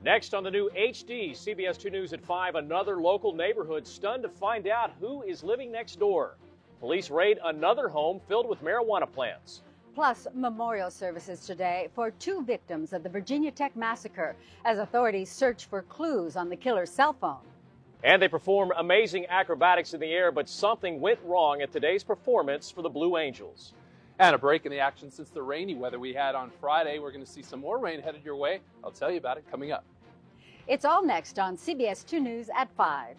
Next on the new HD, CBS 2 News at 5, another local neighborhood stunned to find out who is living next door. Police raid another home filled with marijuana plants. Plus, memorial services today for 2 victims of the Virginia Tech massacre as authorities search for clues on the killer's cell phone. And they perform amazing acrobatics in the air, but something went wrong at today's performance for the Blue Angels. And a break in the action since the rainy weather we had on Friday. We're going to see some more rain headed your way. I'll tell you about it coming up. It's all next on CBS 2 News at 5.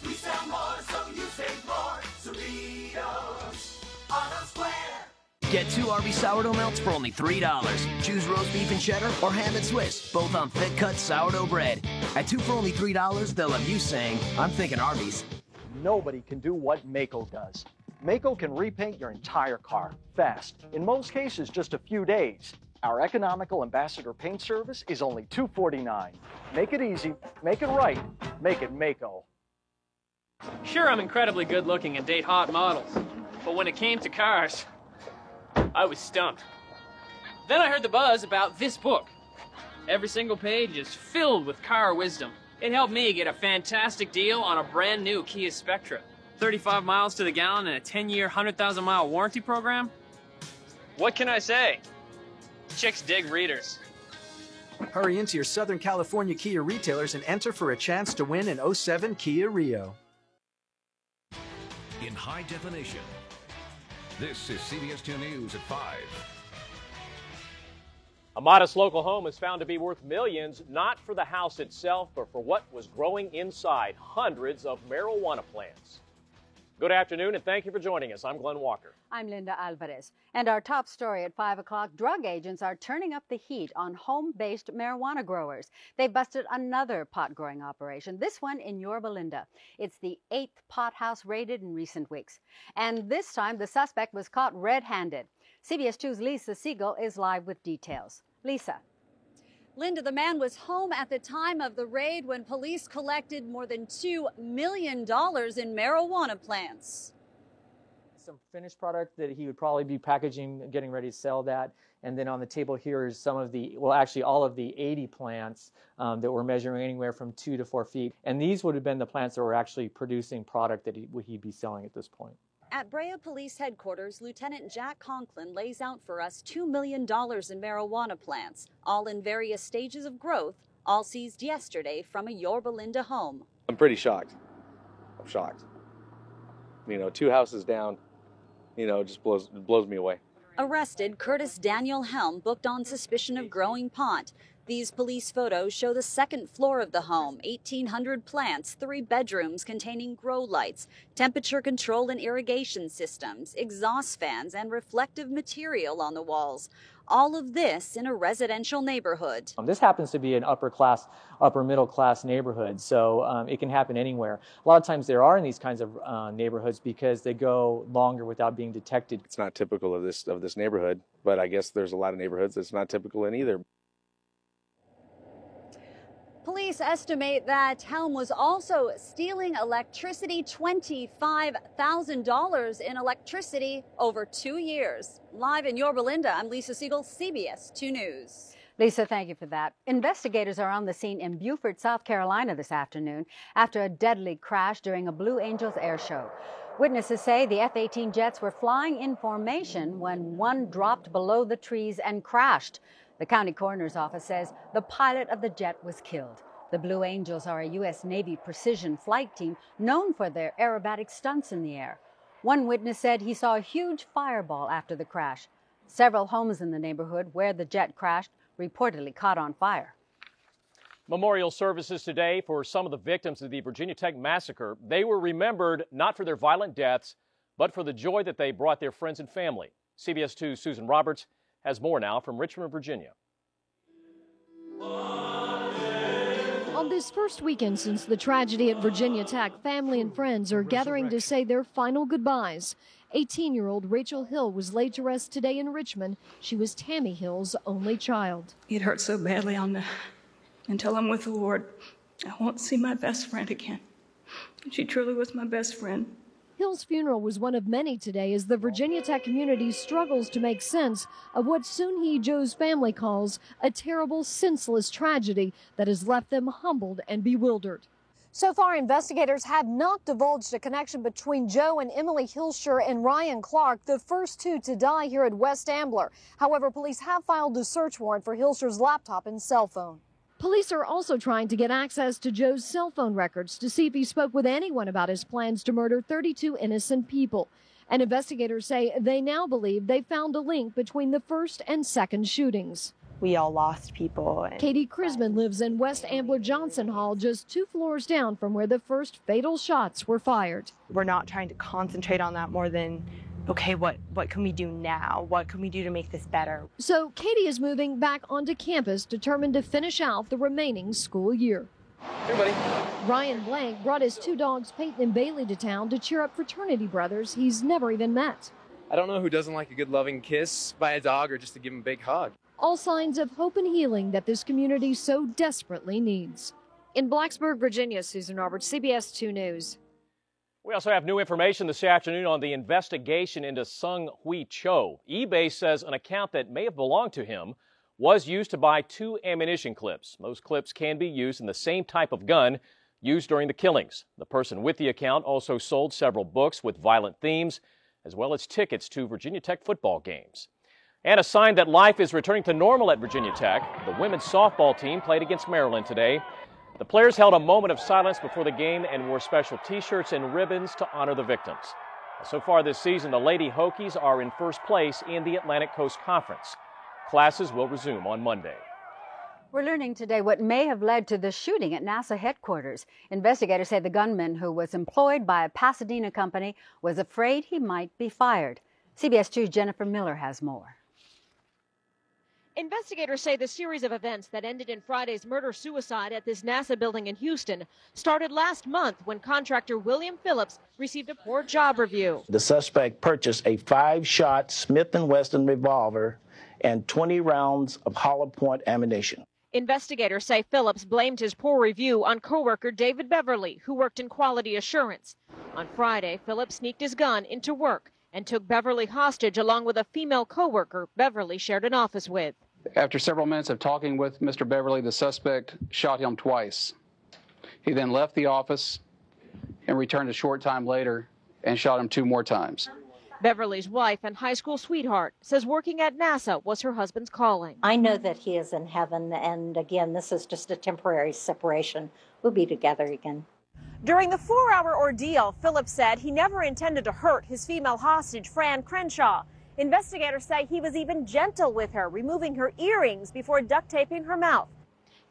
We sell more, so you save more. Cerritos Auto Square. Get 2 Arby's sourdough melts for only $3. Choose roast beef and cheddar or ham and Swiss, both on thick-cut sourdough bread. At 2 for only $3, they'll have you saying, I'm thinking Arby's. Nobody can do what Maaco does. Maaco can repaint your entire car fast. In most cases, just a few days. Our economical ambassador paint service is only $2.49. Make it easy, make it right, make it Maaco. Sure, I'm incredibly good looking and date hot models, but when it came to cars, I was stumped. Then I heard the buzz about this book. Every single page is filled with car wisdom. It helped me get a fantastic deal on a brand new Kia Spectra. 35 miles to the gallon and a 10-year, 100,000-mile warranty program? What can I say? Chicks dig readers. Hurry into your Southern California Kia retailers and enter for a chance to win an '07 Kia Rio. In high definition, this is CBS 2 News at 5. A modest local home is found to be worth millions, not for the house itself, but for what was growing inside, hundreds of marijuana plants. Good afternoon, and thank you for joining us. I'm Glenn Walker. I'm Linda Alvarez. And our top story at 5 o'clock, drug agents are turning up the heat on home-based marijuana growers. They busted another pot-growing operation, this one in Yorba Linda. It's the 8th pot house raided in recent weeks. And this time, the suspect was caught red-handed. CBS 2's Lisa Siegel is live with details. Lisa. Linda, the man was home at the time of the raid when police collected more than $2 million in marijuana plants. Some finished product that he would probably be packaging, getting ready to sell that. And then on the table here is some of the, well, actually all of the 80 plants that were measuring anywhere from 2 to 4 feet. And these would have been the plants that were actually producing product that he'd be selling at this point. At Brea Police Headquarters, Lieutenant Jack Conklin lays out for us $2 million in marijuana plants, all in various stages of growth, all seized yesterday from a Yorba Linda home. I'm pretty shocked. I'm shocked. 2 houses down, just blows me away. Arrested, Curtis Daniel Helm booked on suspicion of growing pot. These police photos show the second floor of the home, 1,800 plants, 3 bedrooms containing grow lights, temperature control and irrigation systems, exhaust fans, and reflective material on the walls. All of this in a residential neighborhood. This happens to be an upper middle class neighborhood, so it can happen anywhere. A lot of times there are in these kinds of neighborhoods because they go longer without being detected. It's not typical of this neighborhood, but I guess there's a lot of neighborhoods that's not typical in either. Police estimate that Helm was also stealing electricity, $25,000 in electricity over 2 years. Live in Yorba Linda, I'm Lisa Siegel, CBS 2 News. Lisa, thank you for that. Investigators are on the scene in Beaufort, South Carolina this afternoon after a deadly crash during a Blue Angels air show. Witnesses say the F-18 jets were flying in formation when one dropped below the trees and crashed. The county coroner's office says the pilot of the jet was killed. The Blue Angels are a U.S. Navy precision flight team known for their aerobatic stunts in the air. One witness said he saw a huge fireball after the crash. Several homes in the neighborhood where the jet crashed reportedly caught on fire. Memorial services today for some of the victims of the Virginia Tech massacre. They were remembered not for their violent deaths, but for the joy that they brought their friends and family. CBS 2's Susan Roberts has more now from Richmond, Virginia. On this first weekend since the tragedy at Virginia Tech, family and friends are gathering to say their final goodbyes. 18-year-old Rachel Hill was laid to rest today in Richmond. She was Tammy Hill's only child. It hurts so badly. Until I'm with the Lord, I won't see my best friend again. She truly was my best friend. Hill's funeral was one of many today as the Virginia Tech community struggles to make sense of what Soon-Hee Jo's family calls a terrible, senseless tragedy that has left them humbled and bewildered. So far, investigators have not divulged a connection between Joe and Emily Hilscher and Ryan Clark, the first two to die here at West Ambler. However, police have filed a search warrant for Hilscher's laptop and cell phone. Police are also trying to get access to Joe's cell phone records to see if he spoke with anyone about his plans to murder 32 innocent people. And investigators say they now believe they found a link between the first and second shootings. We all lost people. Katie Crisman lives in West Ambler Johnson Hall, just 2 floors down from where the first fatal shots were fired. We're not trying to concentrate on that more than, okay, what can we do now? What can we do to make this better? So Katie is moving back onto campus, determined to finish out the remaining school year. Hey, buddy. Ryan Blank brought his 2 dogs, Peyton and Bailey, to town to cheer up fraternity brothers he's never even met. I don't know who doesn't like a good loving kiss by a dog or just to give him a big hug. All signs of hope and healing that this community so desperately needs. In Blacksburg, Virginia, Susan Roberts, CBS 2 News. We also have new information this afternoon on the investigation into Sung Hui Cho. eBay says an account that may have belonged to him was used to buy 2 ammunition clips. Those clips can be used in the same type of gun used during the killings. The person with the account also sold several books with violent themes, as well as tickets to Virginia Tech football games. And a sign that life is returning to normal at Virginia Tech. The women's softball team played against Maryland today. The players held a moment of silence before the game and wore special T-shirts and ribbons to honor the victims. So far this season, the Lady Hokies are in first place in the Atlantic Coast Conference. Classes will resume on Monday. We're learning today what may have led to the shooting at NASA headquarters. Investigators say the gunman, who was employed by a Pasadena company, was afraid he might be fired. CBS 2's Jennifer Miller has more. Investigators say the series of events that ended in Friday's murder-suicide at this NASA building in Houston started last month when contractor William Phillips received a poor job review. The suspect purchased a 5-shot Smith & Wesson revolver and 20 rounds of hollow point ammunition. Investigators say Phillips blamed his poor review on coworker David Beverly, who worked in quality assurance. On Friday, Phillips sneaked his gun into work and took Beverly hostage along with a female coworker Beverly shared an office with. After several minutes of talking with Mr. Beverly, the suspect shot him twice. He then left the office and returned a short time later and shot him 2 more times. Beverly's wife and high school sweetheart says working at NASA was her husband's calling. I know that he is in heaven, and again, this is just a temporary separation. We'll be together again. During the 4-hour ordeal, Phillips said he never intended to hurt his female hostage, Fran Crenshaw. Investigators say he was even gentle with her, removing her earrings before duct taping her mouth.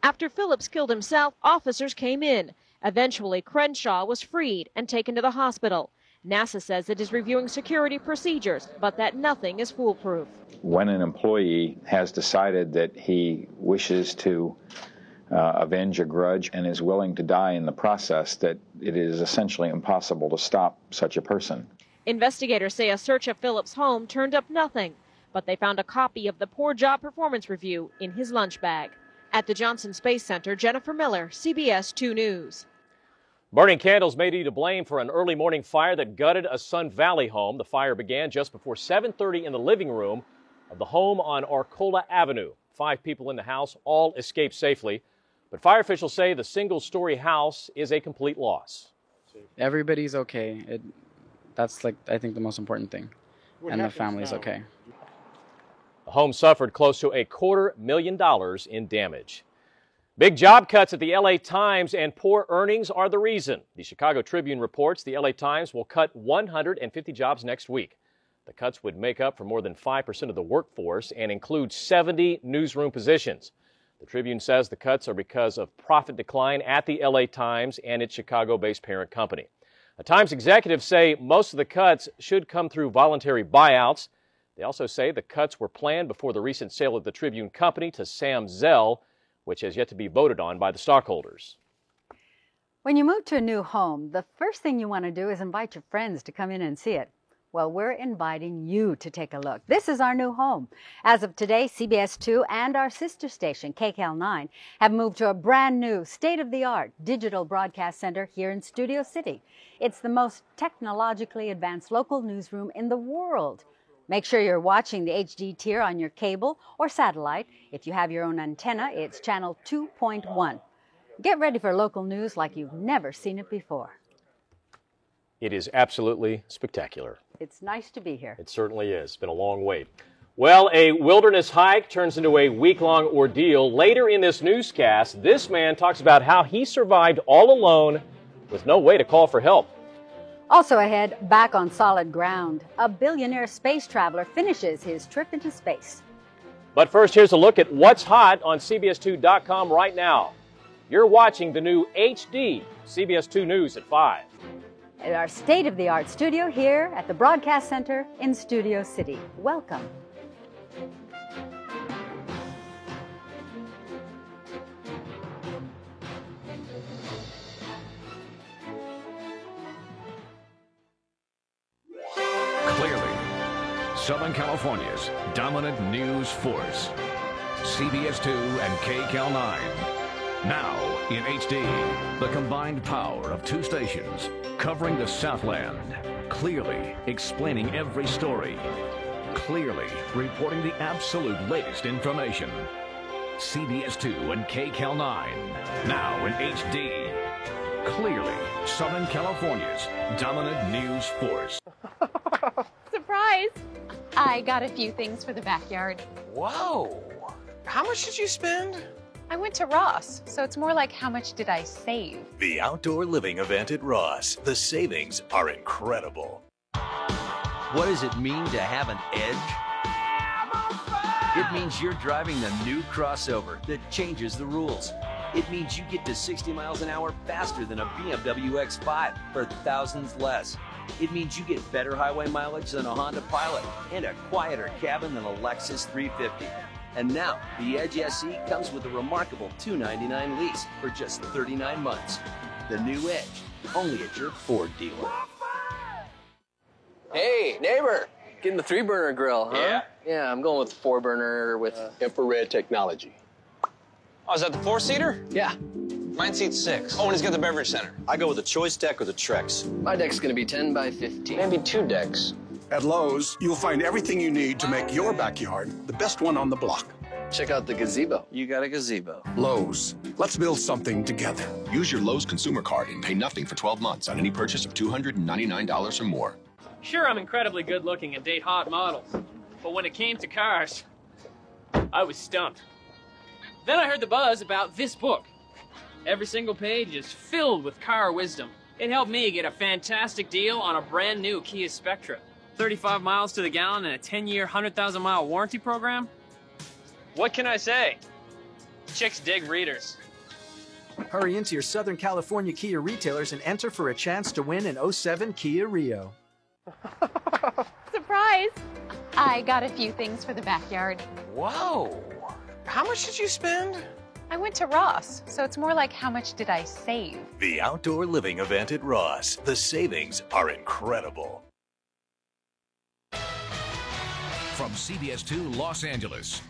After Phillips killed himself, officers came in. Eventually, Crenshaw was freed and taken to the hospital. NASA says it is reviewing security procedures, but that nothing is foolproof. When an employee has decided that he wishes to avenge a grudge and is willing to die in the process, that it is essentially impossible to stop such a person. Investigators say a search of Phillips' home turned up nothing, but they found a copy of the poor job performance review in his lunch bag. At the Johnson Space Center, Jennifer Miller, CBS 2 News. Burning candles may be to blame for an early morning fire that gutted a Sun Valley home. The fire began just before 7:30 in the living room of the home on Arcola Avenue. 5 people in the house all escaped safely, but fire officials say the single-story house is a complete loss. Everybody's okay. That's, I think, the most important thing. And the family's okay. The home suffered close to $250,000 in damage. Big job cuts at the LA Times and poor earnings are the reason. The Chicago Tribune reports the LA Times will cut 150 jobs next week. The cuts would make up for more than 5% of the workforce and include 70 newsroom positions. The Tribune says the cuts are because of profit decline at the LA Times and its Chicago-based parent company. The Times executives say most of the cuts should come through voluntary buyouts. They also say the cuts were planned before the recent sale of the Tribune company to Sam Zell, which has yet to be voted on by the stockholders. When you move to a new home, the first thing you want to do is invite your friends to come in and see it. Well, we're inviting you to take a look. This is our new home. As of today, CBS 2 and our sister station, KCAL 9, have moved to a brand new, state-of-the-art digital broadcast center here in Studio City. It's the most technologically advanced local newsroom in the world. Make sure you're watching the HD tier on your cable or satellite. If you have your own antenna, it's channel 2.1. Get ready for local news like you've never seen it before. It is absolutely spectacular. It's nice to be here. It certainly is. It's been a long wait. Well, a wilderness hike turns into a week-long ordeal. Later in this newscast, this man talks about how he survived all alone with no way to call for help. Also ahead, back on solid ground, a billionaire space traveler finishes his trip into space. But first, here's a look at what's hot on CBS2.com right now. You're watching the new HD CBS 2 News at 5. At our state-of-the-art studio here at the Broadcast Center in Studio City. Welcome. Clearly, Southern California's dominant news force. CBS 2 and KCAL 9. Now in HD, the combined power of two stations covering the Southland, clearly explaining every story, clearly reporting the absolute latest information. CBS 2 and KCAL 9, now in HD. Clearly, Southern California's dominant news force. Surprise! I got a few things for the backyard. Whoa! How much did you spend? I went to Ross, so it's more like how much did I save? The outdoor living event at Ross. The savings are incredible. What does it mean to have an edge? It means you're driving the new crossover that changes the rules. It means you get to 60 miles an hour faster than a BMW X5 for thousands less. It means you get better highway mileage than a Honda Pilot and a quieter cabin than a Lexus 350. And now, the Edge SE comes with a remarkable $299 lease for just 39 months. The new Edge, only at your Ford dealer. Hey, neighbor, getting the 3-burner grill, huh? Yeah. Yeah, I'm going with 4-burner with Infrared technology. Oh, is that the 4-seater? Yeah. Mine seats 6. Oh, and he's got the beverage center. I go with the Choice deck or the Trex. My deck's gonna be 10 by 15. Maybe 2 decks. At Lowe's, you'll find everything you need to make your backyard the best one on the block. Check out the gazebo. You got a gazebo. Lowe's. Let's build something together. Use your Lowe's consumer card and pay nothing for 12 months on any purchase of $299 or more. Sure, I'm incredibly good looking and date hot models. But when it came to cars, I was stumped. Then I heard the buzz about this book. Every single page is filled with car wisdom. It helped me get a fantastic deal on a brand new Kia Spectra. 35 miles to the gallon and a 10-year, 100,000-mile warranty program? What can I say? Chicks dig readers. Hurry into your Southern California Kia retailers and enter for a chance to win an 07 Kia Rio. Surprise! I got a few things for the backyard. Whoa! How much did you spend? I went to Ross, so it's more like how much did I save? The outdoor living event at Ross. The savings are incredible. From CBS 2 Los Angeles,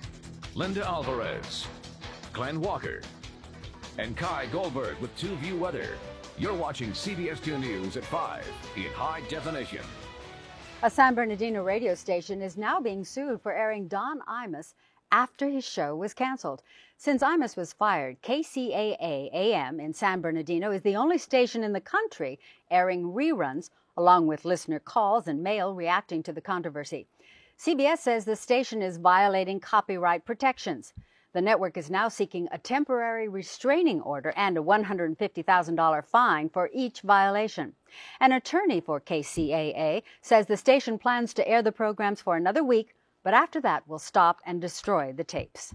Linda Alvarez, Glenn Walker, and Kai Goldberg with 2 View Weather. You're watching CBS 2 News at 5 in high definition. A San Bernardino radio station is now being sued for airing Don Imus after his show was canceled. Since Imus was fired, KCAA AM in San Bernardino is the only station in the country airing reruns, along with listener calls and mail reacting to the controversy. CBS says the station is violating copyright protections. The network is now seeking a temporary restraining order and a $150,000 fine for each violation. An attorney for KCAA says the station plans to air the programs for another week, but after that will stop and destroy the tapes.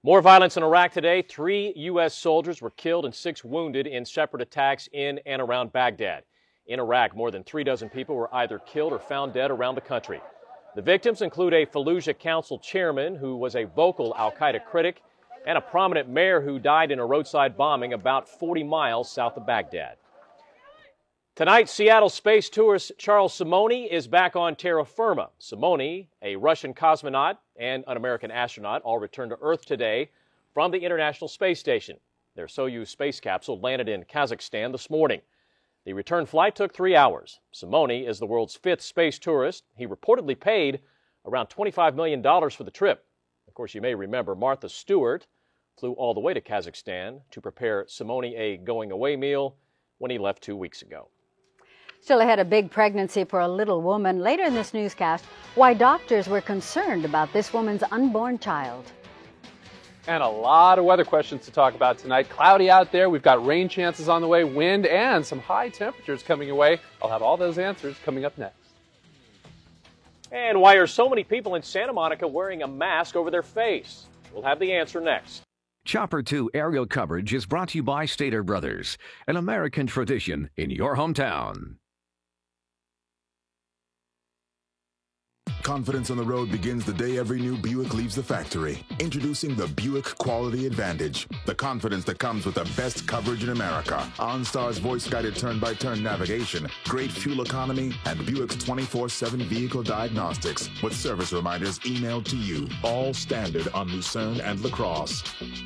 More violence in Iraq today. 3 U.S. soldiers were killed and 6 wounded in separate attacks in and around Baghdad. In Iraq, more than 36 people were either killed or found dead around the country. The victims include a Fallujah Council chairman who was a vocal al-Qaeda critic and a prominent mayor who died in a roadside bombing about 40 miles south of Baghdad. Tonight, Seattle space tourist Charles Simonyi is back on terra firma. Simonyi, a Russian cosmonaut and an American astronaut, all returned to Earth today from the International Space Station. Their Soyuz space capsule landed in Kazakhstan this morning. The return flight took 3 hours. Simonyi is the world's 5th space tourist. He reportedly paid around $25 million for the trip. Of course, you may remember Martha Stewart flew all the way to Kazakhstan to prepare Simonyi a going-away meal when he left 2 weeks ago. Still ahead, a big pregnancy for a little woman. Later in this newscast, why doctors were concerned about this woman's unborn child. And a lot of weather questions to talk about tonight. Cloudy out there. We've got rain chances on the way, wind, and some high temperatures coming your way. I'll have all those answers coming up next. And why are so many people in Santa Monica wearing a mask over their face? We'll have the answer next. Chopper 2 aerial coverage is brought to you by Stater Brothers, an American tradition in your hometown. Confidence on the road begins the day every new Buick leaves the factory. Introducing the Buick Quality Advantage. The confidence that comes with the best coverage in America. OnStar's voice-guided turn-by-turn navigation, great fuel economy, and Buick's 24/7 vehicle diagnostics with service reminders emailed to you. All standard on Lucerne and LaCrosse.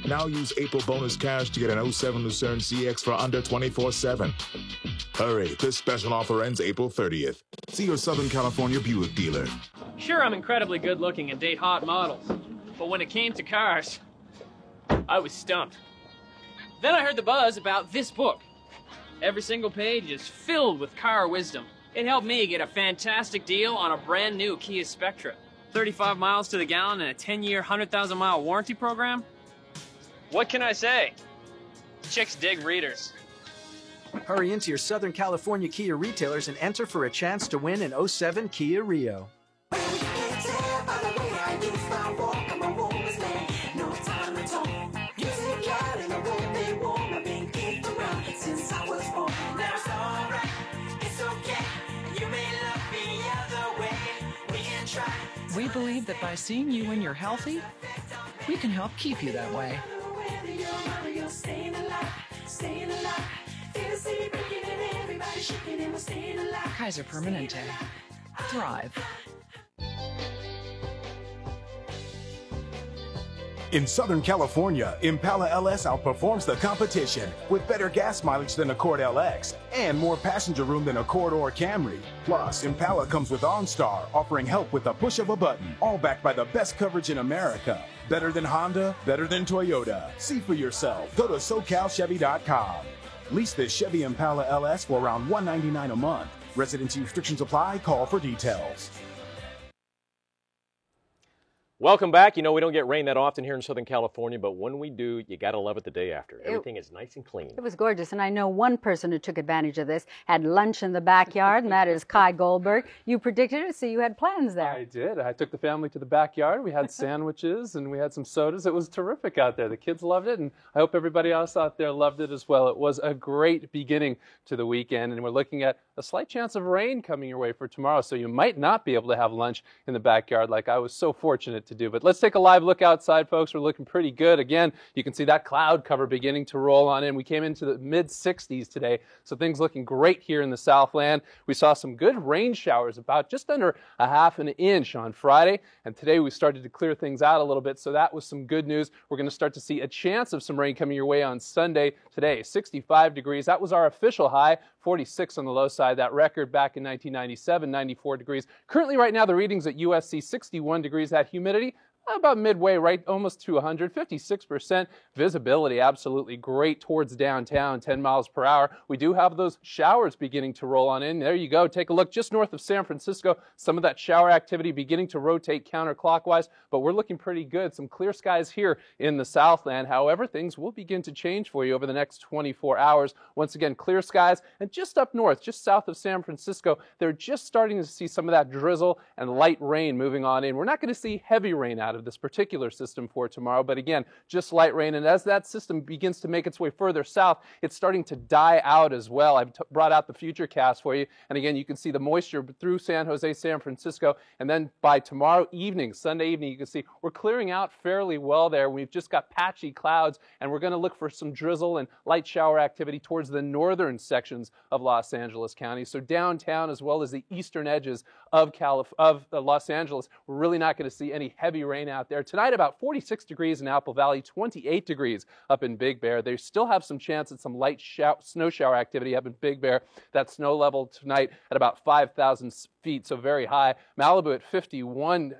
Now use April bonus cash to get an 07 Lucerne CX for under 24/7. Hurry, this special offer ends April 30th. See your Southern California Buick dealer. Sure, I'm incredibly good looking and date hot models, but when it came to cars, I was stumped. Then I heard the buzz about this book. Every single page is filled with car wisdom. It helped me get a fantastic deal on a brand new Kia Spectra. 35 miles to the gallon and a 10-year, 100,000-mile warranty program? What can I say? Chicks dig readers. Hurry into your Southern California Kia retailers and enter for a chance to win an 07 Kia Rio. We believe that by seeing you when you're healthy, we can help keep you that way. Kaiser Permanente. Thrive. In Southern California, Impala LS outperforms the competition with better gas mileage than Accord LX and more passenger room than Accord or Camry. Plus, Impala comes with OnStar, offering help with the push of a button, all backed by the best coverage in America. Better than Honda, better than Toyota. See for yourself. Go to SoCalChevy.com. Lease this Chevy Impala LS for around $199 a month. Residency restrictions apply. Call for details. Welcome back. You know, we don't get rain that often here in Southern California, but when we do, you got to love it the day after. Everything is nice and clean. It was gorgeous, and I know one person who took advantage of this, had lunch in the backyard, and that is Kai Goldberg. You predicted it, so you had plans there. I did. I took the family to the backyard. We had sandwiches, and we had some sodas. It was terrific out there. The kids loved it, and I hope everybody else out there loved it as well. It was a great beginning to the weekend, and we're looking at a slight chance of rain coming your way for tomorrow, so you might not be able to have lunch in the backyard like I was so fortunate to do. But let's take a live look outside, folks. We're looking pretty good. Again, you can see that cloud cover beginning to roll on in. We came into the mid-60s today, so things looking great here in the Southland. We saw some good rain showers, about just under a half an inch on Friday, and today we started to clear things out a little bit, so that was some good news. We're going to start to see a chance of some rain coming your way on Sunday. Today, 65 degrees. That was our official high. 46 on the low side. That record back in 1997, 94 degrees. Currently right now the readings at USC, 61 degrees. That humidity about midway, right, almost to 100, 56%. Visibility absolutely great towards downtown, 10 miles per hour. We do have those showers beginning to roll on in. There you go. Take a look just north of San Francisco. Some of that shower activity beginning to rotate counterclockwise, but we're looking pretty good. Some clear skies here in the Southland. However, things will begin to change for you over the next 24 hours. Once again, clear skies, and just up north, just south of San Francisco, they're just starting to see some of that drizzle and light rain moving on in. We're not going to see heavy rain out of of this particular system for tomorrow. But again, just light rain. And as that system begins to make its way further south, it's starting to die out as well. I've brought out the futurecast for you. And again, you can see the moisture through San Jose, San Francisco. And then by tomorrow evening, Sunday evening, you can see we're clearing out fairly well there. We've just got patchy clouds, and we're going to look for some drizzle and light shower activity towards the northern sections of Los Angeles County. So downtown, as well as the eastern edges of Los Angeles, we're really not going to see any heavy rain out there. Tonight, about 46 degrees in Apple Valley, 28 degrees up in Big Bear. They still have some chance at some light snow shower activity up in Big Bear. That snow level tonight at about 5,000 feet, so very high. Malibu at 51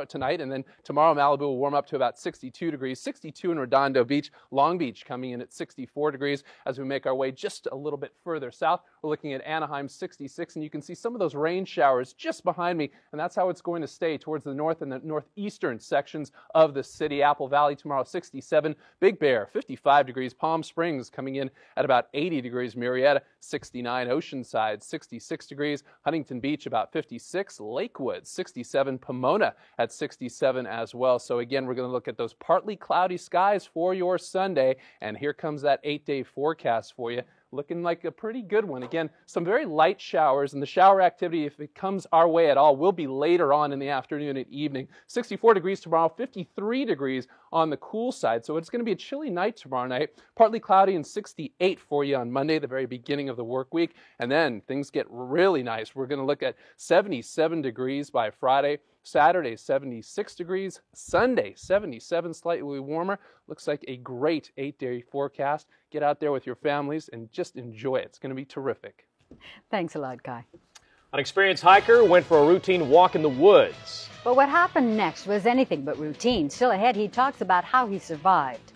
tonight, and then tomorrow Malibu will warm up to about 62 degrees, 62 in Redondo Beach. Long Beach coming in at 64 degrees. As we make our way just a little bit further south, we're looking at Anaheim 66, and you can see some of those rain showers just behind me, and that's how it's going to stay towards the north and the northeastern sections of the city. Apple Valley tomorrow 67, Big Bear 55 degrees, Palm Springs coming in at about 80 degrees, Murrieta 69, Oceanside 66 degrees, Huntington Beach about 56, Lakewood 67, Pomona at 67 as well. So again, we're going to look at those partly cloudy skies for your Sunday, and here comes that 8-day forecast for you. Looking like a pretty good one. Again, some very light showers, and the shower activity, if it comes our way at all, will be later on in the afternoon and evening. 64 degrees tomorrow, 53 degrees on the cool side. So it's going to be a chilly night tomorrow night. Partly cloudy and 68 for you on Monday, the very beginning of the work week. And then things get really nice. We're going to look at 77 degrees by Friday. Saturday, 76 degrees. Sunday, 77, slightly warmer. Looks like a great 8-day forecast. Get out there with your families and just enjoy it. It's going to be terrific. Thanks a lot, Kai. An experienced hiker went for a routine walk in the woods. But what happened next was anything but routine. Still ahead, he talks about how he survived.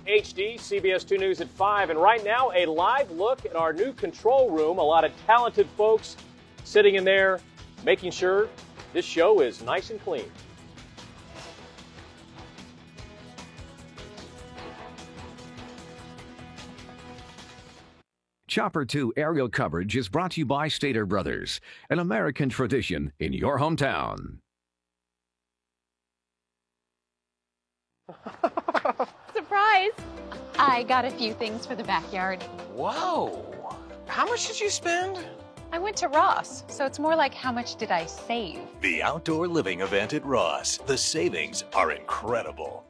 HD, CBS 2 News at 5. And right now, a live look at our new control room. A lot of talented folks sitting in there, making sure this show is nice and clean. Chopper 2 aerial coverage is brought to you by Stater Brothers, an American tradition in your hometown. Surprise! I got a few things for the backyard. Whoa! How much did you spend? I went to Ross, so it's more like how much did I save? The outdoor living event at Ross. The savings are incredible.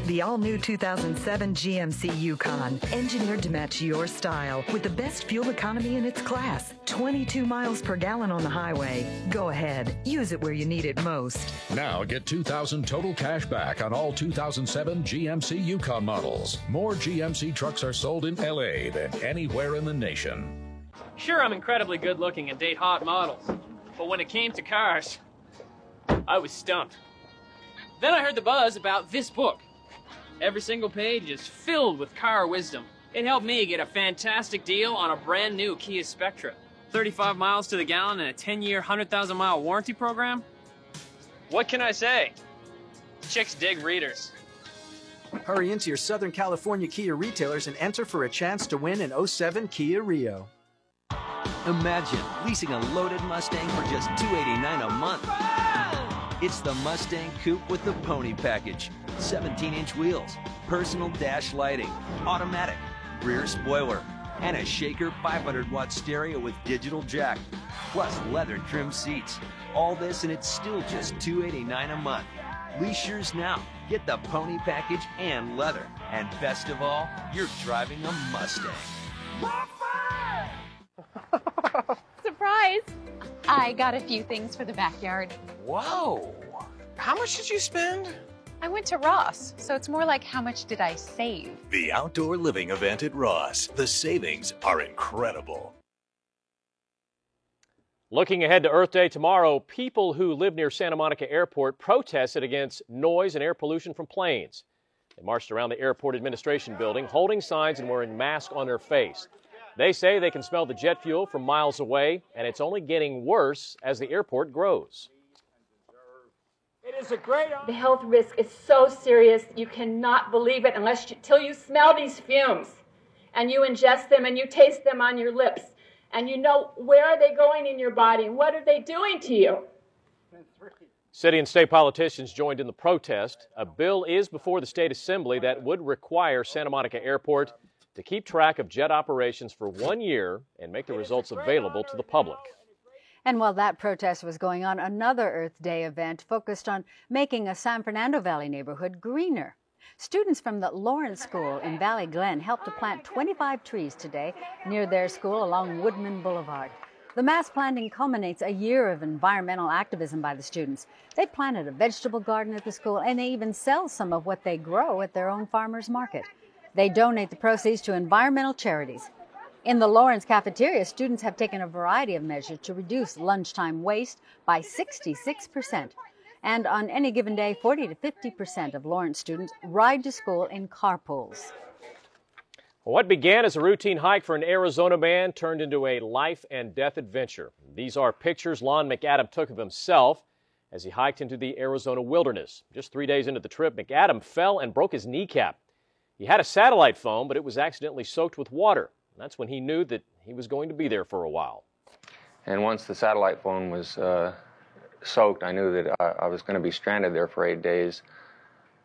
The all-new 2007 GMC Yukon, engineered to match your style with the best fuel economy in its class. 22 miles per gallon on the highway. Go ahead, use it where you need it most. Now get $2,000 total cash back on all 2007 GMC Yukon models. More GMC trucks are sold in LA than anywhere in the nation. Sure, I'm incredibly good looking and date hot models, but when it came to cars, I was stumped. Then I heard the buzz about this book. Every single page is filled with car wisdom. It helped me get a fantastic deal on a brand new Kia Spectra. 35 miles to the gallon and a 10-year, 100,000-mile warranty program? What can I say? Chicks dig readers. Hurry into your Southern California Kia retailers and enter for a chance to win an 07 Kia Rio. Imagine leasing a loaded Mustang for just $289 a month. It's the Mustang Coupe with the Pony Package. 17-inch wheels, personal dash lighting, automatic, rear spoiler, and a Shaker 500-watt stereo with digital jack, plus leather trim seats. All this and it's still just $289 a month. Lease yours now. Get the Pony Package and leather. And best of all, you're driving a Mustang. Surprise! I got a few things for the backyard. Whoa! How much did you spend? I went to Ross, so it's more like how much did I save? The outdoor living event at Ross. The savings are incredible. Looking ahead to Earth Day tomorrow, people who live near Santa Monica Airport protested against noise and air pollution from planes. They marched around the airport administration building, holding signs and wearing masks on their face. They say they can smell the jet fuel from miles away, and it's only getting worse as the airport grows. It is a great honor. The health risk is so serious, you cannot believe it till you smell these fumes, and you ingest them and you taste them on your lips, and you know where are they going in your body and what are they doing to you. City and state politicians joined in the protest. A bill is before the state assembly that would require Santa Monica Airport to keep track of jet operations for 1 year and make the results available to the public. And while that protest was going on, another Earth Day event focused on making a San Fernando Valley neighborhood greener. Students from the Lawrence School in Valley Glen helped to plant 25 trees today near their school along Woodman Boulevard. The mass planting culminates a year of environmental activism by the students. They planted a vegetable garden at the school, and they even sell some of what they grow at their own farmers market. They donate the proceeds to environmental charities. In the Lawrence cafeteria, students have taken a variety of measures to reduce lunchtime waste by 66%. And on any given day, 40 to 50% of Lawrence students ride to school in carpools. What began as a routine hike for an Arizona man turned into a life and death adventure. These are pictures Lon McAdam took of himself as he hiked into the Arizona wilderness. Just 3 days into the trip, McAdam fell and broke his kneecap. He had a satellite phone, but it was accidentally soaked with water. That's when he knew that he was going to be there for a while. And once the satellite phone was soaked, I knew that I was going to be stranded there for 8 days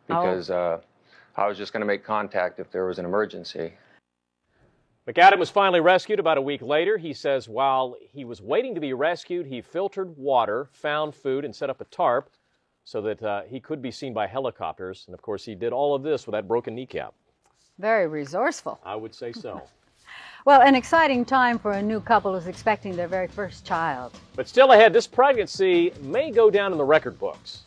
because I was just going to make contact if there was an emergency. McAdam was finally rescued about a week later. He says while he was waiting to be rescued, he filtered water, found food, and set up a tarp so that he could be seen by helicopters. And, of course, he did all of this with that broken kneecap. Very resourceful. I would say so. Well, an exciting time for a new couple who's expecting their very first child. But still ahead, this pregnancy may go down in the record books.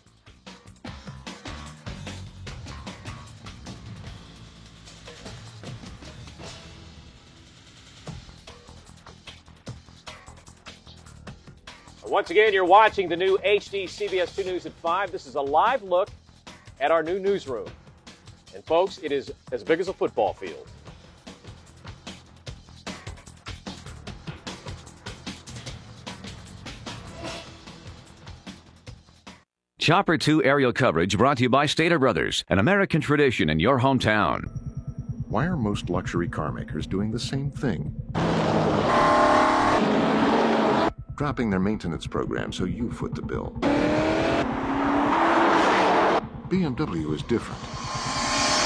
Once again, you're watching the new HD CBS 2 News at 5. This is a live look at our new newsroom. And folks, it is as big as a football field. Chopper 2 aerial coverage brought to you by Stater Brothers, an American tradition in your hometown. Why are most luxury car makers doing the same thing? Dropping their maintenance program so you foot the bill. BMW is different.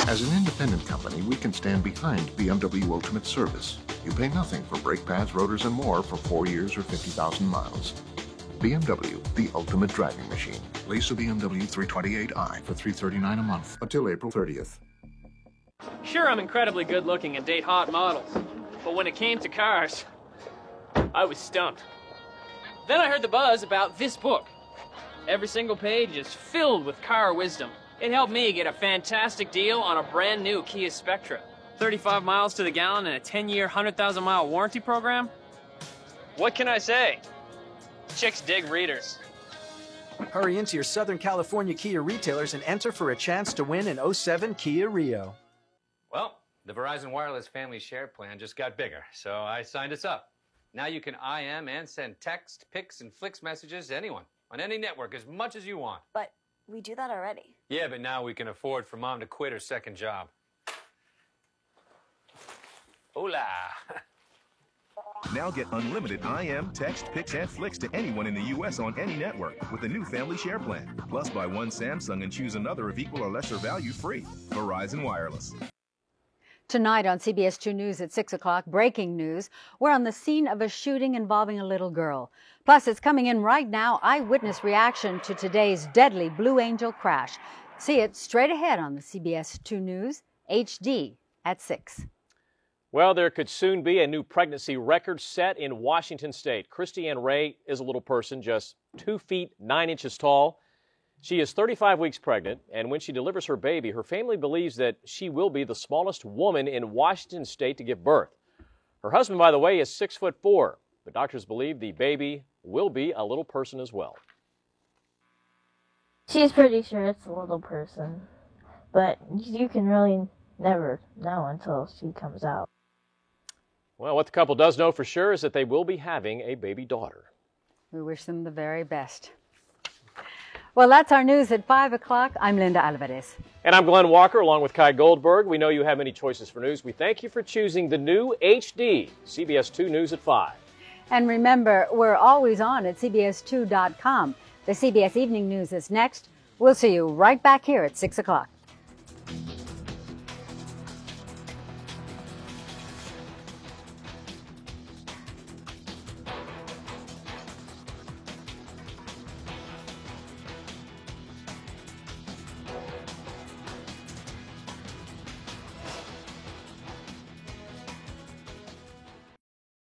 As an independent company, we can stand behind BMW Ultimate Service. You pay nothing for brake pads, rotors, and more for 4 years or 50,000 miles. BMW, the ultimate driving machine. Lease a BMW 328i for $339 a month until April 30th. Sure, I'm incredibly good looking and date hot models, but when it came to cars, I was stumped. Then I heard the buzz about this book. Every single page is filled with car wisdom. It helped me get a fantastic deal on a brand new Kia Spectra. 35 miles to the gallon and a 10-year, 100,000-mile warranty program. What can I say? Chicks dig readers. Hurry into your Southern California Kia retailers and enter for a chance to win an 07 Kia Rio. Well, the Verizon Wireless Family Share Plan just got bigger, so I signed us up. Now you can IM and send text, pics, and flicks messages to anyone on any network as much as you want. But we do that already. Yeah, but now we can afford for Mom to quit her second job. Hola! Now get unlimited IM, text, pics, and flicks to anyone in the U.S. on any network with the new Family Share Plan. Plus, buy one Samsung and choose another of equal or lesser value free. Verizon Wireless. Tonight on CBS 2 News at 6 o'clock, breaking news. We're on the scene of a shooting involving a little girl. Plus, it's coming in right now, eyewitness reaction to today's deadly Blue Angel crash. See it straight ahead on the CBS 2 News, HD at 6. Well, there could soon be a new pregnancy record set in Washington State. Christiane Ray is a little person, just 2 feet 9 inches tall. She is 35 weeks pregnant, and when she delivers her baby, her family believes that she will be the smallest woman in Washington State to give birth. Her husband, by the way, is 6'4", but doctors believe the baby will be a little person as well. She's pretty sure it's a little person. but you can really never know until she comes out. Well, what the couple does know for sure is that they will be having a baby daughter. We wish them the very best. Well, that's our news at 5 o'clock. I'm Linda Alvarez. And I'm Glenn Walker, along with Kai Goldberg. We know you have many choices for news. We thank you for choosing the new HD, CBS 2 News at 5. And remember, we're always on at CBS2.com. The CBS Evening News is next. We'll see you right back here at 6 o'clock.